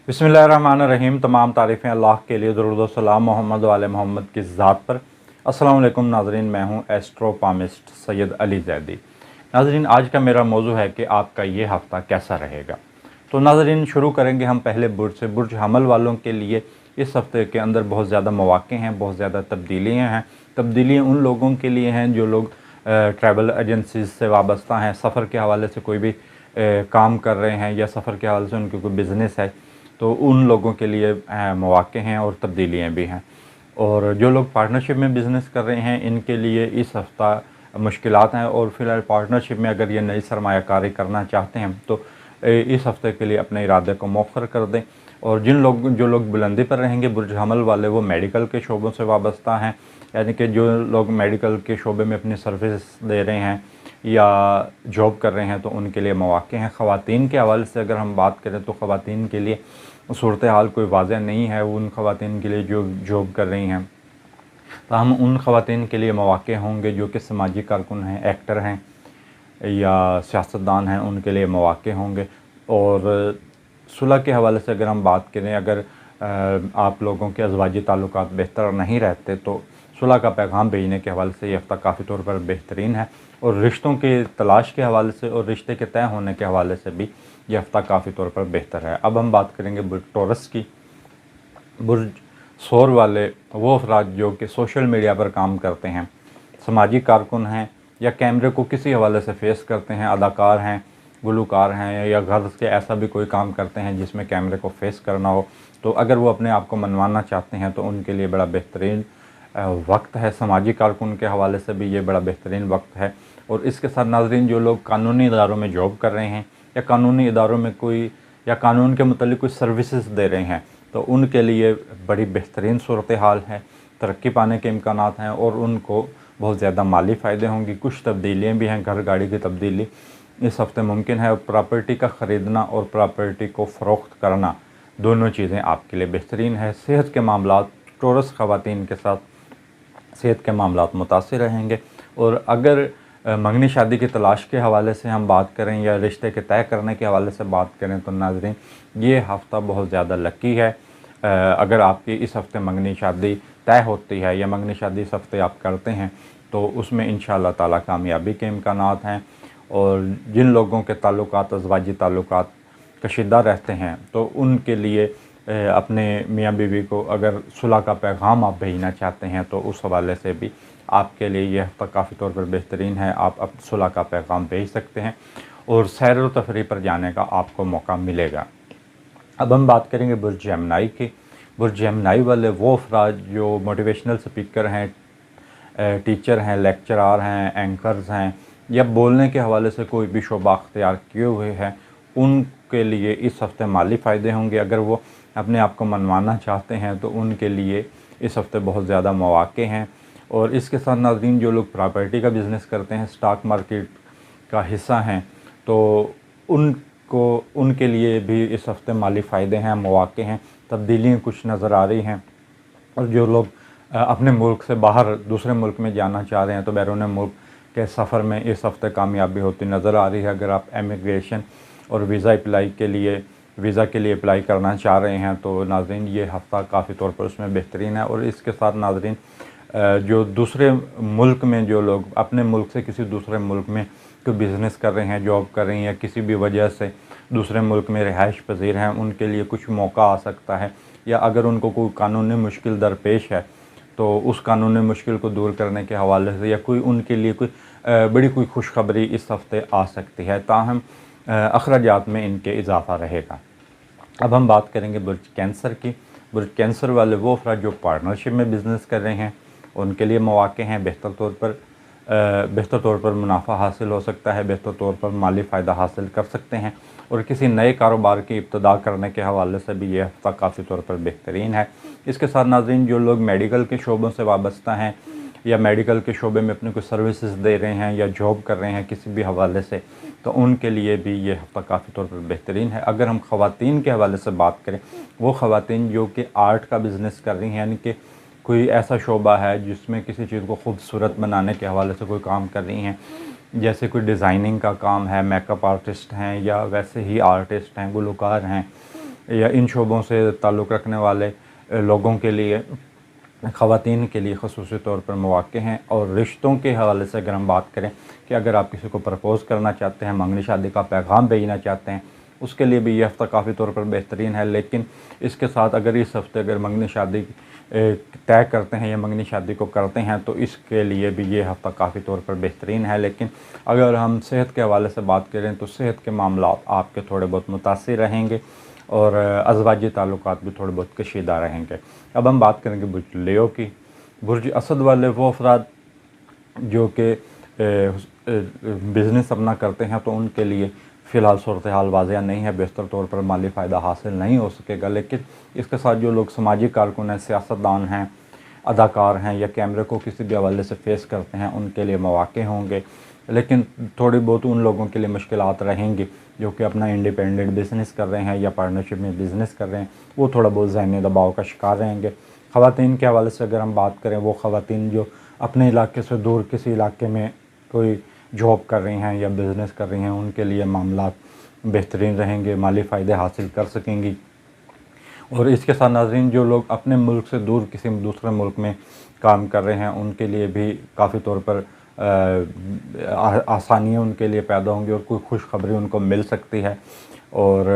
बिस्मिल्लाहिर्रहमानिर्रहीम। तमाम तारीफ़ें अल्लाह के लिए, दुरूद व सलाम मोहम्मद वाले मोहम्मद की ज़ात पर। अस्सलाम वालेकुम नाज़रीन, मैं हूँ एस्ट्रोपामिस्ट सैयद अली ज़ैदी। नाज़रीन, आज का मेरा मौजू है कि आपका ये हफ़्ता कैसा रहेगा। तो नाज़रीन, शुरू करेंगे हम पहले बुर्ज से। बुर्ज हमल वालों के लिए इस हफ़्ते के अंदर बहुत ज़्यादा मौक़े हैं, बहुत ज़्यादा तब्दीलियाँ हैं। तब्दीलियाँ उन लोगों के लिए हैं जो लोग ट्रैवल एजेंसीज़ से वाबस्ता हैं, सफ़र के हवाले से कोई भी काम कर रहे हैं या सफ़र के हवाले से उनकी कोई बिज़नेस है, तो उन लोगों के लिए मौक़े हैं और तब्दीलियाँ भी हैं। और जो लोग पार्टनरशिप में बिज़नेस कर रहे हैं, इनके लिए इस हफ़्ता मुश्किलात हैं। और फ़िलहाल पार्टनरशिप में अगर ये नई सरमायाकारी करना चाहते हैं तो इस हफ़्ते के लिए अपने इरादे को मौख़र कर दें। और जो लोग बुलंदी पर रहेंगे, बुर्ज हमल वाले, वो मेडिकल के शोबों से वाबस्ता हैं, यानी कि जो लोग मेडिकल के शोबे में अपनी सर्विस दे रहे हैं या जॉब कर रहे हैं, तो उनके लिए मौक़े हैं। ख़वातीन के हवाले से अगर हम बात करें तो ख़वातीन के लिए सूरत हाल कोई वाज़ह नहीं है उन ख़वातीन के लिए जो जॉब कर रही हैं। तो हम उन ख़वातीन के लिए मौक़े होंगे जो कि समाजी कारकुन हैं, एक्टर हैं या सियासतदान हैं, उनके लिए मौक़े होंगे। और सुलह के हवाले से अगर हम बात करें, अगर आप लोगों के अज़वाजी ताल्लुकात बेहतर नहीं रहते तो सुलह का पैगाम भेजने के हवाले से ये हफ़्ता काफ़ी तौर पर बेहतरीन है। और रिश्तों की तलाश के हवाले से और रिश्ते के तय होने के हवाले से भी ये हफ़्ता काफ़ी तौर पर बेहतर है। अब हम बात करेंगे बुर्ज टॉरस की। बुर्ज सौर वाले वो अफराद जो कि सोशल मीडिया पर काम करते हैं, समाजी कारकुन हैं या कैमरे को किसी हवाले से फेस करते हैं, अदाकार हैं, गुलूकार हैं या घर से ऐसा भी कोई काम करते हैं जिसमें कैमरे को फेस करना हो, तो अगर वो अपने आप को मनवाना चाहते हैं तो उनके लिए बड़ा बेहतरीन वक्त है। समाजी कारकुन के हवाले से भी ये बड़ा बेहतरीन वक्त है। और इसके साथ नाज़रीन, जो लोग कानूनी इदारों में जॉब कर रहे हैं या कानूनी इदारों में कोई या कानून के मुतालिक कोई सर्विसेज दे रहे हैं, तो उनके लिए बड़ी बेहतरीन सूरत हाल है, तरक्की पाने के इम्कानात हैं और उनको बहुत ज़्यादा माली फ़ायदे होंगी। कुछ तब्दीलियाँ भी हैं, घर गाड़ी की तब्दीली इस हफ़्ते मुमकिन है। और प्रॉपर्टी का ख़रीदना और प्रॉपर्टी को फ़रोख्त करना, दोनों चीज़ें आपके लिए बेहतरीन है। सेहत के मामलात, टॉरस ख़वातीन के साथ सेहत के मामलात मुतासिर रहेंगे। और अगर मंगनी शादी की तलाश के हवाले से हम बात करें या रिश्ते के तय करने के हवाले से बात करें तो नाज़रीन, ये हफ़्ता बहुत ज़्यादा लकी है। अगर आपकी इस हफ़्ते मंगनी शादी तय होती है या मंगनी शादी इस हफ़्ते आप करते हैं तो उसमें इंशाअल्लाह ताला कामयाबी के इम्कानात हैं। और जिन लोगों के ताल्लुकात, अज़वाजी ताल्लुकात कशीदा रहते हैं, तो उनके लिए अपने मियाँ बीवी को अगर सुलह का पैगाम आप भेजना चाहते हैं तो उस हवाले से भी आपके लिए यह हफ़्ता काफ़ी तौर पर बेहतरीन है। आप अब सुलह का पैगाम भेज सकते हैं और सैर व तफरीह पर जाने का आपको मौका मिलेगा। अब हम बात करेंगे बुर्ज जेमिनी की। बुर्ज जेमिनी वाले वो अफराद जो मोटिवेशनल स्पीकर हैं, टीचर हैं, लेक्चरार हैं, एंकर्स हैं या बोलने के हवाले से कोई भी शोबा अख्तियार किए हुए हैं, उनके लिए इस हफ़्ते माली फ़ायदे होंगे। अगर वो अपने आप को मनवाना चाहते हैं तो उनके लिए इस हफ़्ते बहुत ज़्यादा मौक़े हैं। और इसके साथ नाज़रीन, जो लोग प्रॉपर्टी का बिज़नेस करते हैं, स्टॉक मार्केट का हिस्सा हैं, तो उनके लिए भी इस हफ़्ते माली फ़ायदे हैं, मौक़े हैं, तब्दीलियाँ कुछ नज़र आ रही हैं। और जो लोग अपने मुल्क से बाहर दूसरे मुल्क में जाना चाह रहे हैं तो बैरून मुल्क के सफ़र में इस हफ़्ते कामयाबी होती नज़र आ रही है। अगर आप इमिग्रेशन और वीज़ा के लिए अप्लाई करना चाह रहे हैं तो नाज़रीन, ये हफ़्ता काफ़ी तौर पर उसमें बेहतरीन है। और इसके साथ नाज़रीन, जो दूसरे मुल्क में जो लोग अपने मुल्क से किसी दूसरे मुल्क में कोई बिज़नेस कर रहे हैं, जॉब कर रहे हैं या किसी भी वजह से दूसरे मुल्क में रिहाइश पज़ीर हैं, उनके लिए कुछ मौका आ सकता है। या अगर उनको कोई कानूनी मुश्किल दरपेश है तो उस कानूनी मुश्किल को दूर करने के हवाले से या कोई उनके लिए कोई बड़ी कोई खुशखबरी इस हफ़्ते आ सकती है। ताहम अखराजात में इनके इजाफ़ा रहेगा। अब हम बात करेंगे बुर्ज कैंसर की। बुर्ज कैंसर वाले वो अफराद जो पार्टनरशिप में बिज़नेस कर रहे हैं, उनके लिए मौक़े हैं। बेहतर तौर पर मुनाफा हासिल हो सकता है, बेहतर तौर पर माली फ़ायदा हासिल कर सकते हैं। और किसी नए कारोबार की इब्तिदा करने के हवाले से भी ये हफ़्ता काफ़ी तौर पर बेहतरीन है। इसके साथ नाज़रीन, जो लोग मेडिकल के शोबों से वाबस्ता हैं या मेडिकल के शोबे में अपने कोई सर्विसेज दे रहे हैं या जॉब कर रहे हैं किसी भी हवाले से, तो उनके लिए भी ये हफ़्ता काफ़ी तौर पर बेहतरीन है। अगर हम ख़वातीन के हवाले से बात करें, वो ख़वातीन जो कि आर्ट का बिज़नेस कर रही हैं, यानी कि कोई ऐसा शोबा है जिसमें किसी चीज़ को खूबसूरत बनाने के हवाले से कोई काम कर रही हैं, जैसे कोई डिज़ाइनिंग का काम है, मेकअप आर्टिस्ट हैं या वैसे ही आर्टिस्ट हैं, गुलकार हैं या इन शोबों से ताल्लुक़ रखने वाले लोगों के लिए, ख़वातीन के लिए ख़ुसूसी तौर पर मौक़े हैं। और रिश्तों के हवाले से अगर हम बात करें कि अगर आप किसी को प्रपोज़ करना चाहते हैं, मंगनी शादी का पैगाम भेजना चाहते हैं, उसके लिए भी ये हफ़्ता काफ़ी तौर पर बेहतरीन है। लेकिन इसके साथ अगर इस हफ़्ते अगर मंगनी शादी तय करते हैं या मंगनी शादी को करते हैं तो इसके लिए भी ये हफ़्ता काफ़ी तौर पर बेहतरीन है। लेकिन अगर हम सेहत के हवाले से बात करें तो सेहत के मामलात आपके थोड़े बहुत मुतासिर रहेंगे और अज़वाजी ताल्लुकात भी थोड़े बहुत कशीदा रहेंगे। अब हम बात करेंगे बुर्ज लियो की। बुर्ज असद वाले वो अफराद जो कि बिज़नेस अपना करते हैं तो उनके लिए फ़िलहाल सूरत हाल वाज़िया नहीं है, बेहतर तौर पर माली फ़ायदा हासिल नहीं हो सकेगा। लेकिन इसके साथ जो लोग समाजी कारकुन हैं, सियासतदान हैं, अदाकार हैं या कैमरे को किसी भी हवाले से फ़ेस करते हैं, उनके लिए मौक़े होंगे। लेकिन थोड़ी बहुत उन लोगों के लिए मुश्किलात रहेंगी जो कि अपना इंडिपेंडेंट बिज़नेस कर रहे हैं या पार्टनरशिप में बिज़नेस कर रहे हैं, वो थोड़ा बहुत ज़हनी दबाव का शिकार रहेंगे। ख़वातीन के हवाले से अगर हम बात करें, वो ख़वातीन जो अपने इलाके से दूर किसी इलाके में कोई जॉब कर रही हैं या बिज़नेस कर रही हैं, उनके लिए मामलात बेहतरीन रहेंगे, माली फ़ायदे हासिल कर सकेंगी। और इसके साथ नाज़रीन, जो लोग अपने मुल्क से दूर किसी दूसरे मुल्क में काम कर रहे हैं, उनके लिए भी काफ़ी तौर पर आसानियाँ उनके लिए पैदा होंगी और कोई खुशखबरी उनको मिल सकती है और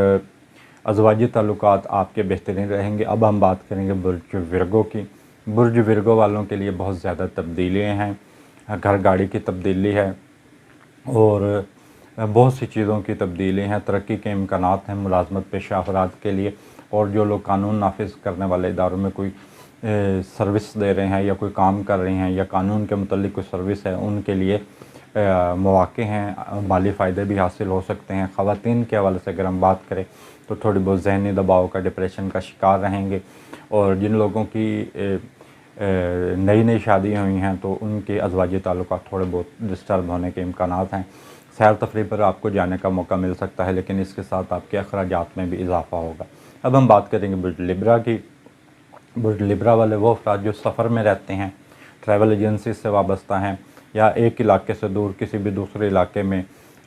अज़वाजी ताल्लुकात आपके बेहतरीन रहेंगे। अब हम बात करेंगे बुर्ज विर्गो की। बुर्ज विर्गो वालों के लिए बहुत ज़्यादा तब्दीलियाँ हैं, घर गाड़ी की तब्दीली है और बहुत सी चीज़ों की तब्दीली हैं, तरक्की के इम्कानात हैं मुलाज़मत पेशा अफराद के लिए। और जो लोग कानून नाफिज करने वाले इदारों में कोई सर्विस दे रहे हैं या कोई काम कर रहे हैं या कानून के मुतल्लिक़ कोई सर्विस है, उनके लिए मौक़े हैं, माली फ़ायदे भी हासिल हो सकते हैं। ख़वातीन के हवाले से अगर हम बात करें तो थोड़ी बहुत ज़हनी दबाव का, डिप्रेशन का शिकार रहेंगे। और जिन लोगों की नई नई शादियाँ हुई हैं तो उनके अज़वाजी ताल्लुकात थोड़े बहुत डिस्टर्ब होने के इम्कानात हैं। सैर तफरीह पर आपको जाने का मौका मिल सकता है, लेकिन इसके साथ आपके अखराजात में भी इजाफ़ा होगा। अब हम बात करेंगे बुर्ज लिब्रा की। बुर्ज लिब्रा वाले वो अफराद जो सफ़र में रहते हैं, ट्रैवल एजेंसी से वाबस्ता हैं या एक इलाके से दूर किसी भी दूसरे इलाके में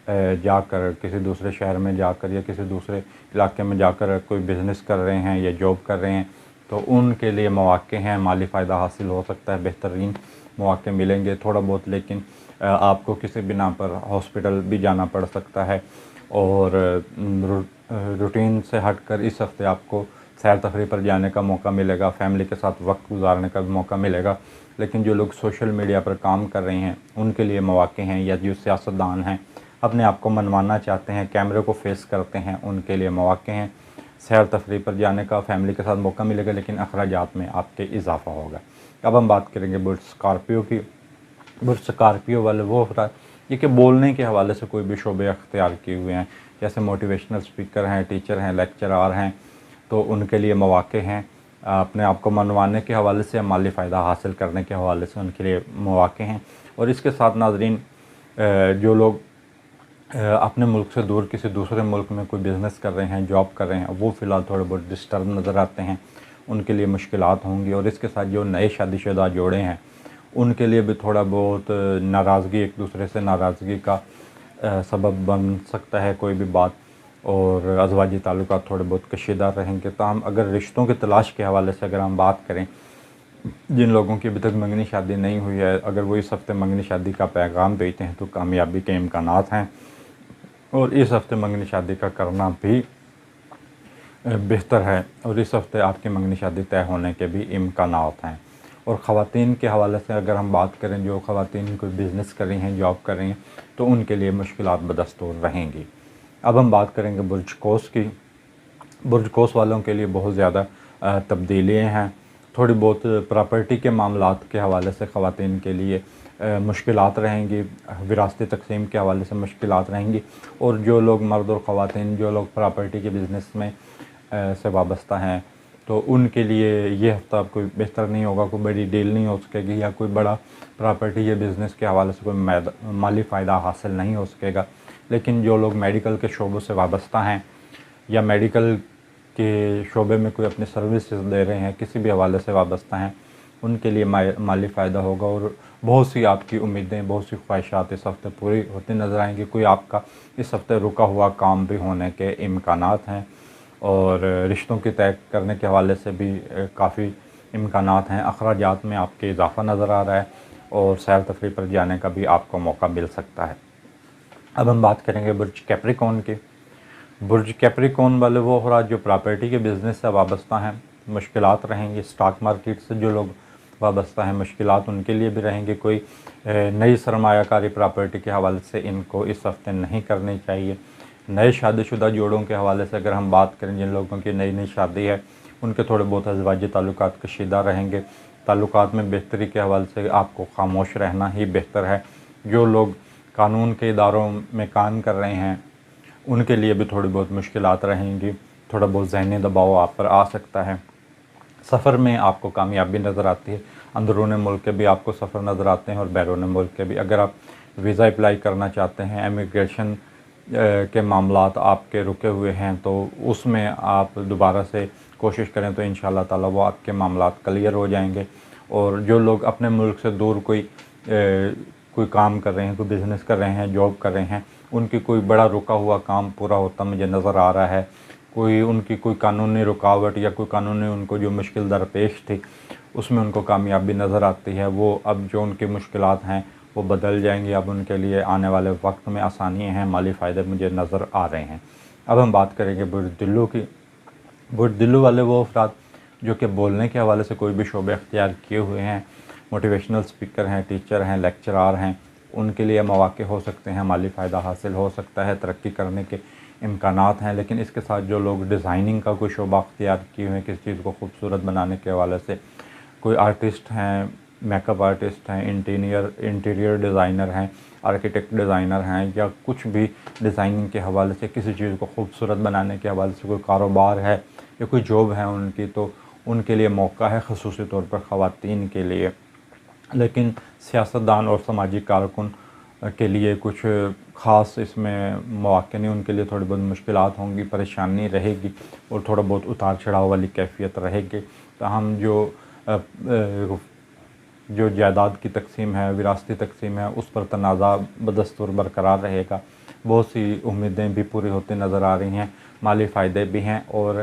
जाकर, किसी दूसरे शहर में जाकर या किसी दूसरे इलाके में जाकर कोई बिज़नेस कर रहे हैं या जॉब कर रहे हैं, तो उनके लिए मौक़े हैं, माली फ़ायदा हासिल हो सकता है, बेहतरीन मौक़े मिलेंगे थोड़ा बहुत। लेकिन आपको किसी बिना पर हॉस्पिटल भी जाना पड़ सकता है और रूटीन से हटकर इस हफ़्ते आपको सैर तफरीह पर जाने का मौका मिलेगा, फ़ैमिली के साथ वक्त गुजारने का भी मौका मिलेगा। लेकिन जो लोग सोशल मीडिया पर काम कर रहे हैं, उनके लिए मौक़े हैं, या जो सियासतदान हैं, अपने आप को मनवाना चाहते हैं, कैमरे को फेस करते हैं, उनके लिए मौक़े हैं। सैर तफरीह पर जाने का फ़ैमिली के साथ मौका मिलेगा, लेकिन अखराजात में आपके इजाफ़ा होगा। अब हम बात करेंगे बुर्ज स्कॉर्पियो की। बुर्ज स्कॉर्पियो वाले वो अफराद ये कि बोलने के हवाले से कोई भी शोबे अख्तियार किए हुए हैं, जैसे मोटिवेशनल स्पीकर हैं, टीचर हैं, लेक्चरार हैं, तो उनके लिए मौक़े हैं। अपने आप को मनवाने के हवाले से, माली फ़ायदा हासिल करने के हवाले से उनके लिए मौक़े हैं। और इसके साथ नाज़रीन, जो लोग अपने मुल्क से दूर किसी दूसरे मुल्क में कोई बिज़नेस कर रहे हैं, जॉब कर रहे हैं, वो फ़िलहाल थोड़े बहुत डिस्टर्ब नज़र आते हैं, उनके लिए मुश्किलात होंगी। और इसके साथ जो नए शादीशुदा जोड़े हैं, उनके लिए भी थोड़ा बहुत नाराज़गी, एक दूसरे से नाराज़गी का सबब बन सकता है कोई भी बात, और अज़वाजी ताल्लुकात थोड़े बहुत कशीदा रहेंगे। ताहम अगर रिश्तों की तलाश के हवाले से अगर हम बात करें, जिन लोगों की अभी तक मंगनी शादी नहीं हुई है, अगर वो इस हफ़्ते मंगनी शादी का पैगाम भेजते हैं तो कामयाबी के इम्कानात हैं। और इस हफ़्ते मंगनी शादी का करना भी बेहतर है, और इस हफ़्ते आपकी मंगनी शादी तय होने के भी इम्कानात हैं। और ख़वातीन के हवाले से अगर हम बात करें, जो ख़वातीन कोई बिज़नेस कर रही हैं, जॉब कर रही हैं, तो उनके लिए मुश्किलात बदस्तूर रहेंगी। अब हम बात करेंगे बुर्ज कौस की। बुर्ज कौस वालों के लिए बहुत ज़्यादा तब्दीलियाँ हैं। थोड़ी बहुत प्रॉपर्टी के मामलात के हवाले से ख़वातीन के लिए मुश्किलात रहेंगी, विरासती तक़सीम के हवाले से मुश्किलात रहेंगी। और जो लोग मर्द और ख़वातीन जो लोग प्रॉपर्टी के बिज़नेस में से वाबस्ता हैं, तो उनके लिए ये हफ़्ता कोई बेहतर नहीं होगा, कोई बड़ी डील नहीं हो सकेगी, या कोई बड़ा प्रॉपर्टी या बिज़नेस के हवाले से कोई माली फ़ायदा हासिल नहीं हो सकेगा। लेकिन जो लोग मेडिकल के शोबों से वाबस्ता हैं या मेडिकल के शोबे में कोई अपनी सर्विसेज दे रहे हैं, किसी भी हवाले से वाबस्ता हैं, उनके लिए माली फ़ायदा होगा। और बहुत सी आपकी उम्मीदें, बहुत सी ख्वाहिशात इस हफ़्ते पूरी होती नज़र आएंगी। कोई आपका इस हफ़्ते रुका हुआ काम भी होने के इम्कानात हैं। اور رشتوں کی طے کرنے کے حوالے سے بھی کافی امکانات ہیں، اخراجات میں آپ کے اضافہ نظر آ رہا ہے اور سیر تفریح پر جانے کا بھی آپ کو موقع مل سکتا ہے۔ اب ہم بات کریں گے برج کیپریکون کی۔ برج کیپریکون والے وہ افراد جو پراپرٹی کے بزنس سے وابستہ ہیں، مشکلات رہیں گی۔ اسٹاک مارکیٹ سے جو لوگ وابستہ ہیں، مشکلات ان کے لیے بھی رہیں گے۔ کوئی نئی سرمایہ کاری پراپرٹی کے حوالے سے ان کو اس ہفتے نہیں کرنی چاہیے۔ نئے شادی شدہ جوڑوں کے حوالے سے اگر ہم بات کریں، جن لوگوں کی نئی شادی ہے، ان کے تھوڑے بہت ازدواجی تعلقات کشیدہ رہیں گے۔ تعلقات میں بہتری کے حوالے سے آپ کو خاموش رہنا ہی بہتر ہے۔ جو لوگ قانون کے اداروں میں کام کر رہے ہیں، ان کے لیے بھی تھوڑی بہت مشکلات رہیں گی، تھوڑا بہت ذہنی دباؤ آپ پر آ سکتا ہے۔ سفر میں آپ کو کامیابی نظر آتی ہے۔ اندرون ملک کے بھی آپ کو سفر نظر آتے ہیں اور بیرون ملک کے بھی۔ اگر آپ ویزا اپلائی کرنا چاہتے ہیں، امیگریشن کے معاملات آپ کے رکے ہوئے ہیں، تو اس میں آپ دوبارہ سے کوشش کریں تو انشاءاللہ تعالی وہ آپ کے معاملات کلیئر ہو جائیں گے۔ اور جو لوگ اپنے ملک سے دور کوئی کام کر رہے ہیں، کوئی بزنس کر رہے ہیں، جاب کر رہے ہیں، ان کی کوئی بڑا رکا ہوا کام پورا ہوتا مجھے نظر آ رہا ہے۔ ان کی کوئی قانونی رکاوٹ یا کوئی قانونی ان کو جو مشکل درپیش تھی، اس میں ان کو کامیابی نظر آتی ہے۔ وہ اب جو ان کی مشکلات ہیں وہ بدل جائیں گی۔ اب ان کے لیے آنے والے وقت میں آسانی ہیں، مالی فائدے مجھے نظر آ رہے ہیں۔ اب ہم بات کریں گے برج دلو کی۔ برج دلو والے وہ افراد جو کہ بولنے کے حوالے سے کوئی بھی شعبے اختیار کیے ہوئے ہیں، موٹیویشنل اسپیکر ہیں، ٹیچر ہیں، لیکچرار ہیں، ان کے لیے مواقع ہو سکتے ہیں، مالی فائدہ حاصل ہو سکتا ہے، ترقی کرنے کے امکانات ہیں۔ لیکن اس کے ساتھ جو لوگ ڈیزائننگ کا کوئی شعبہ اختیار کیے ہوئے ہیں، کسی چیز کو خوبصورت بنانے کے حوالے سے، کوئی آرٹسٹ ہیں، میک اپ آرٹسٹ ہیں، انٹیریئر ڈیزائنر ہیں، آرکیٹیکٹ ڈیزائنر ہیں، یا کچھ بھی ڈیزائننگ کے حوالے سے کسی چیز کو خوبصورت بنانے کے حوالے سے کوئی کاروبار ہے یا کوئی جاب ہے ان کی، تو ان کے لیے موقع ہے، خصوصی طور پر خواتین کے لیے۔ لیکن سیاستدان اور سماجی کارکن کے لیے کچھ خاص اس میں مواقع نہیں، ان کے لیے تھوڑی بہت مشکلات ہوں گی، پریشانی رہے گی اور تھوڑا بہت اتار چڑھاؤ والی کیفیت رہے گی۔ تاہم جو جائیداد کی تقسیم ہے، وراثتی تقسیم ہے، اس پر تنازع بدستور برقرار رہے گا۔ بہت سی امیدیں بھی پوری ہوتی نظر آ رہی ہیں، مالی فائدے بھی ہیں اور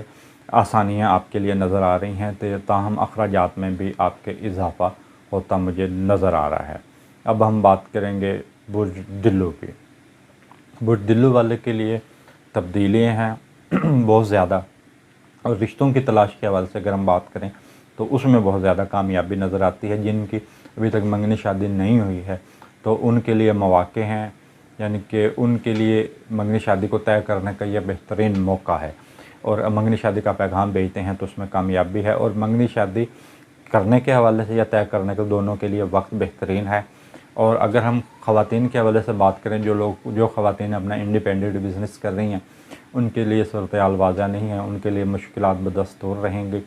آسانیاں آپ کے لیے نظر آ رہی ہیں، تاہم اخراجات میں بھی آپ کے اضافہ ہوتا مجھے نظر آ رہا ہے۔ اب ہم بات کریں گے برج دلو کی۔ برج دلو والے کے لیے تبدیلیاں ہیں بہت زیادہ، اور رشتوں کی تلاش کے حوالے سے اگر ہم بات کریں تو اس میں بہت زیادہ کامیابی نظر آتی ہے۔ جن کی ابھی تک منگنی شادی نہیں ہوئی ہے تو ان کے لیے مواقع ہیں، یعنی کہ ان کے لیے منگنی شادی کو طے کرنے کا یہ بہترین موقع ہے، اور منگنی شادی کا پیغام بھیجتے ہیں تو اس میں کامیابی ہے۔ اور منگنی شادی کرنے کے حوالے سے یا طے کرنے کے، دونوں کے لیے وقت بہترین ہے۔ اور اگر ہم خواتین کے حوالے سے بات کریں، جو خواتین اپنا انڈیپینڈنٹ بزنس کر رہی ہیں، ان کے لیے صورتحال واضح نہیں ہے، ان کے لیے مشکلات بدستور رہیں گی۔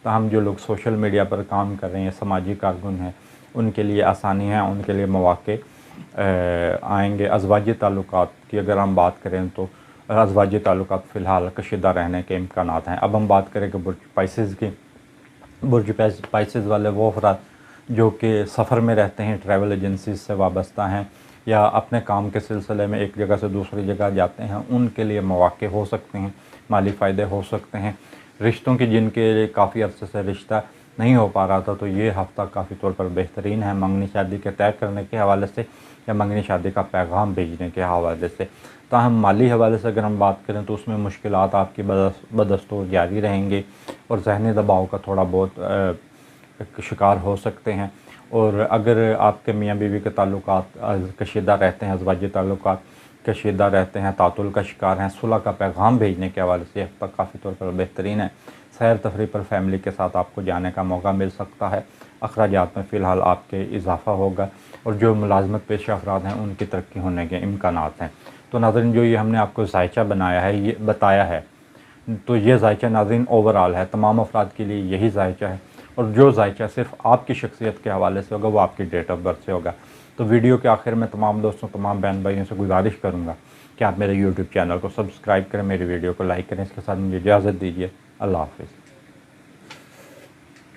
تاہم جو لوگ سوشل میڈیا پر کام کر رہے ہیں، سماجی کارکن ہیں، ان کے لیے آسانی ہیں، ان کے لیے مواقع آئیں گے۔ ازواجی تعلقات کی اگر ہم بات کریں تو ازواجی تعلقات فی الحال کشیدہ رہنے کے امکانات ہیں۔ اب ہم بات کریں کہ برج پائسز کی۔ برج پائسز والے وہ افراد جو کہ سفر میں رہتے ہیں، ٹریول ایجنسیز سے وابستہ ہیں، یا اپنے کام کے سلسلے میں ایک جگہ سے دوسری جگہ جاتے ہیں، ان کے لیے مواقع ہو سکتے ہیں، مالی فائدے ہو سکتے ہیں۔ رشتوں کی جن کے کافی عرصے سے رشتہ نہیں ہو پا رہا تھا، تو یہ ہفتہ کافی طور پر بہترین ہے منگنی شادی کے طے کرنے کے حوالے سے یا منگنی شادی کا پیغام بھیجنے کے حوالے سے۔ تاہم مالی حوالے سے اگر ہم بات کریں تو اس میں مشکلات آپ کی بدستور جاری رہیں گے اور ذہنی دباؤ کا تھوڑا بہت شکار ہو سکتے ہیں۔ اور اگر آپ کے میاں بیوی کے تعلقات کشیدہ رہتے ہیں، ازواجی تعلقات کشیدہ رہتے ہیں، تعطل کا شکار ہیں، صلح کا پیغام بھیجنے کے حوالے سے یہ ہفتہ کافی طور پر بہترین ہے۔ سیر تفریح پر فیملی کے ساتھ آپ کو جانے کا موقع مل سکتا ہے۔ اخراجات میں فی الحال آپ کے اضافہ ہوگا، اور جو ملازمت پیشہ افراد ہیں ان کی ترقی ہونے کے امکانات ہیں۔ تو ناظرین، جو یہ ہم نے آپ کو ذائچہ بتایا ہے، تو یہ ذائچہ ناظرین اوورآل ہے، تمام افراد کے لیے یہی ذائچہ ہے، اور جو ذائچہ صرف آپ کی شخصیت کے حوالے سے ہوگا وہ آپ کی ڈیٹ آف برتھ سے ہوگا۔ تو ویڈیو کے آخر میں تمام دوستوں، تمام بہن بھائیوں سے گزارش کروں گا کہ آپ میرے یوٹیوب چینل کو سبسکرائب کریں، میری ویڈیو کو لائک کریں۔ اس کے ساتھ مجھے اجازت دیجیے، اللہ حافظ۔